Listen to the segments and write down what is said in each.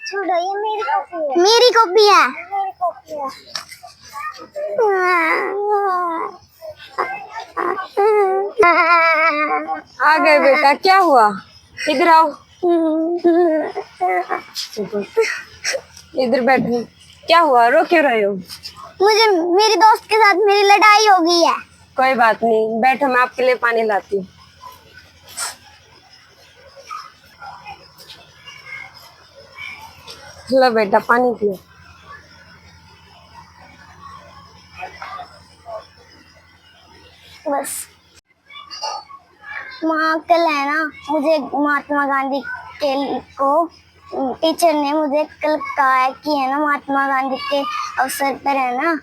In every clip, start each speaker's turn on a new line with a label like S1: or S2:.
S1: छोड़ो, ये मेरी कॉपी है। मेरी कॉपी है। मेरी कॉपी है।
S2: आ गए बेटा, क्या हुआ? इधर आओ, इधर बैठो। क्या हुआ, रो क्यों रहे हो?
S1: मुझे मेरी दोस्त के साथ मेरी लड़ाई हो गई है।
S2: कोई बात नहीं, बैठो, मैं आपके लिए पानी लाती हूँ। लो बेटा, पानी पियो।
S1: बस माँ, कल है ना, मुझे महात्मा गांधी के को टीचर ने मुझे कल कहा है कि है ना, महात्मा गांधी के अवसर पर है ना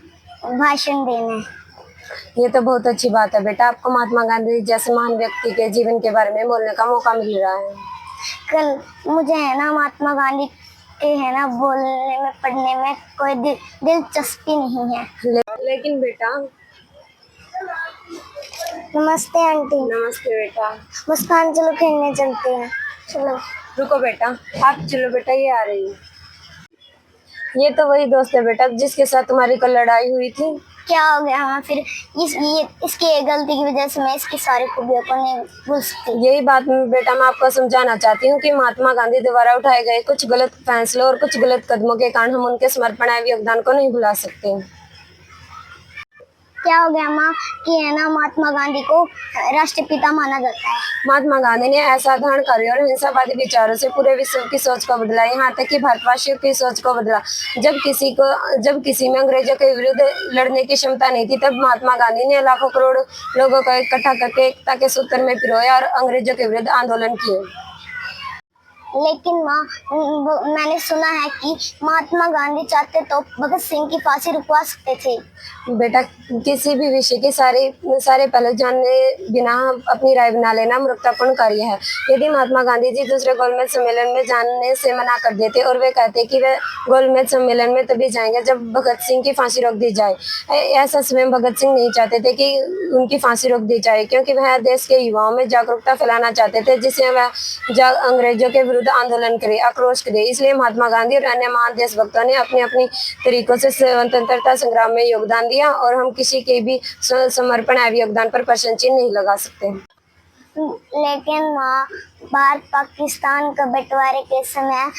S1: भाषण देना है।
S2: ये तो बहुत अच्छी बात है बेटा, आपको महात्मा गांधी जैसे महान व्यक्ति के जीवन के बारे में बोलने का मौका मिल रहा है।
S1: कल मुझे है ना महात्मा गांधी के है ना बोलने में पढ़ने में कोई दिलचस्पी नहीं है।
S2: लेकिन बेटा।
S1: नमस्ते आंटी।
S2: नमस्ते बेटा।
S1: मुस्कान, चलो खेलने चलते हैं। चलो।
S2: रुको बेटा, आप चलो बेटा, ये आ रही है। ये तो वही दोस्त है बेटा जिसके साथ तुम्हारी कल लड़ाई हुई थी।
S1: क्या हो गया? हाँ, फिर इसकी गलती की वजह से मैं इसकी सारी खूबियों को नहीं भूल सकती।
S2: यही बात बेटा मैं आपको समझाना चाहती हूँ कि महात्मा गांधी द्वारा उठाए गए कुछ गलत फैसलों और कुछ गलत कदमों के कारण हम उनके समर्पण एवं योगदान को नहीं भुला सकते।
S1: क्या हो गया माँ कि है ना महात्मा गांधी को राष्ट्रपिता माना जाता है।
S2: महात्मा गांधी ने असाधारण कार्यों और हिंसावादी विचारों से पूरे विश्व की सोच को बदला, यहाँ तक कि भारतवासियों की सोच को बदला। जब किसी में अंग्रेजों के विरुद्ध लड़ने की क्षमता नहीं थी, तब महात्मा गांधी ने लाखों करोड़ लोगों को इकट्ठा करके एकता के सूत्र में पिरोया और अंग्रेजों के विरुद्ध आंदोलन किए।
S1: लेकिन माँ, मैंने सुना है कि महात्मा गांधी चाहते तो भगत सिंह की फांसी रुकवा सकते थे।
S2: बेटा, किसी भी विषय के सारे पहलू जानने बिना अपनी राय बना लेना मूर्खतापूर्ण कार्य है। यदि महात्मा गांधी जी दूसरे गोलमेज सम्मेलन में जाने से मना कर देते और वे कहते कि वे गोलमेज सम्मेलन में तभी जाएंगे जब भगत सिंह की फांसी रोक दी जाए, ऐसा स्वयं भगत सिंह नहीं चाहते थे कि उनकी फांसी रोक दी जाए, क्योंकि वह देश के युवाओं में जागरूकता फैलाना चाहते थे जिससे वह अंग्रेजों के विरुद्ध आंदोलन करे, आक्रोश करे। इसलिए महात्मा गांधी और अन्य महान देशभक्तों ने अपने अपने तरीकों से स्वतंत्रता संग्राम में योगदान दिया और हम किसी के भी समर्पण एवं योगदान पर प्रश्न चिन्ह नहीं लगा सकते।
S1: लेकिन माँ, भारत पाकिस्तान के बंटवारे के समय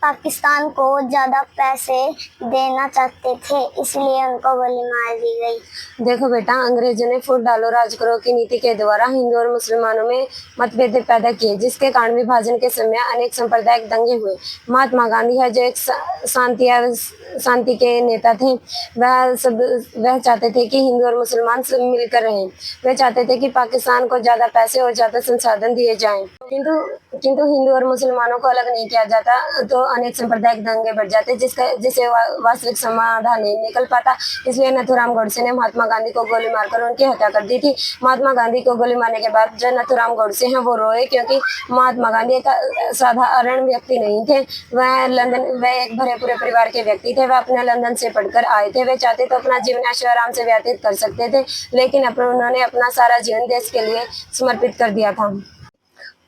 S1: पाकिस्तान को ज्यादा पैसे देना चाहते थे, इसलिए उनको गोली मार दी गई।
S2: देखो बेटा, अंग्रेजों ने फूट डालो राज करो की नीति के द्वारा हिंदू और मुसलमानों में मतभेद पैदा किए, जिसके कारण विभाजन के समय अनेक सांप्रदायिक दंगे हुए। महात्मा गांधी है जो एक शांति के नेता थे, वह चाहते थे कि हिंदू और मुसलमान सब मिलकर रहें। वे चाहते थे कि पाकिस्तान को ज्यादा पैसे और ज्यादा संसाधन दिए जाएं, किंतु हिंदू और मुसलमानों को अलग नहीं किया जाता तो अनेक सांप्रदायिक दंगे बढ़ जाते, जिसे वास्तविक समाधान नहीं निकल पाता। इसलिए नथुराम गोडसे ने महात्मा गांधी को गोली मारकर उनकी हत्या कर दी थी। महात्मा गांधी को गोली मारने के बाद जो नथुराम गोडसे हैं वो रोए, क्योंकि महात्मा गांधी एक साधारण व्यक्ति नहीं थे। वह एक भरे पूरे परिवार के व्यक्ति थे। वह अपने लंदन से पढ़कर आए थे। वे चाहते तो अपना जीवन ऐशो आराम से व्यतीत कर सकते थे, लेकिन उन्होंने अपना सारा जीवन देश के लिए समर्पित कर दिया था।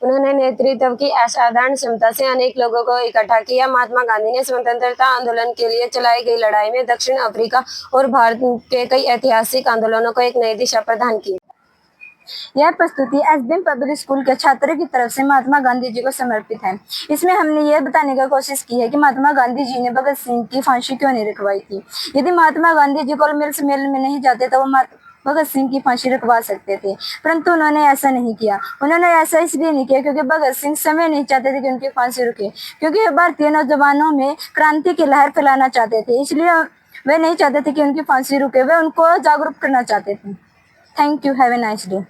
S2: उन्होंने नेतृत्व की असाधारण क्षमता से अनेक लोगों को इकट्ठा किया। महात्मा गांधी ने स्वतंत्रता आंदोलन के लिए चलाई गई लड़ाई में दक्षिण अफ्रीका और भारत के कई ऐतिहासिक आंदोलनों को एक नई दिशा प्रदान की।
S3: यह प्रस्तुति एसबीएम पब्लिक स्कूल के छात्रों की तरफ से महात्मा गांधी जी को समर्पित है। इसमें हमने यह बताने की कोशिश की है कि महात्मा गांधी जी ने भगत सिंह की फांसी क्यों नहीं रुकवाई थी। यदि महात्मा गांधी जी गोलमेज सम्मेलन में नहीं जाते तो वो भगत सिंह की फांसी रुकवा सकते थे, परंतु उन्होंने ऐसा नहीं किया। उन्होंने ऐसा इसलिए नहीं किया क्योंकि भगत सिंह समय नहीं चाहते थे कि उनकी फांसी रुके, क्योंकि वे भारतीय नौजवानों में क्रांति की लहर फैलाना चाहते थे। इसलिए वे नहीं चाहते थे कि उनकी फांसी रुके, वे उनको जागरूक करना चाहते थे। Thank you, have a nice day.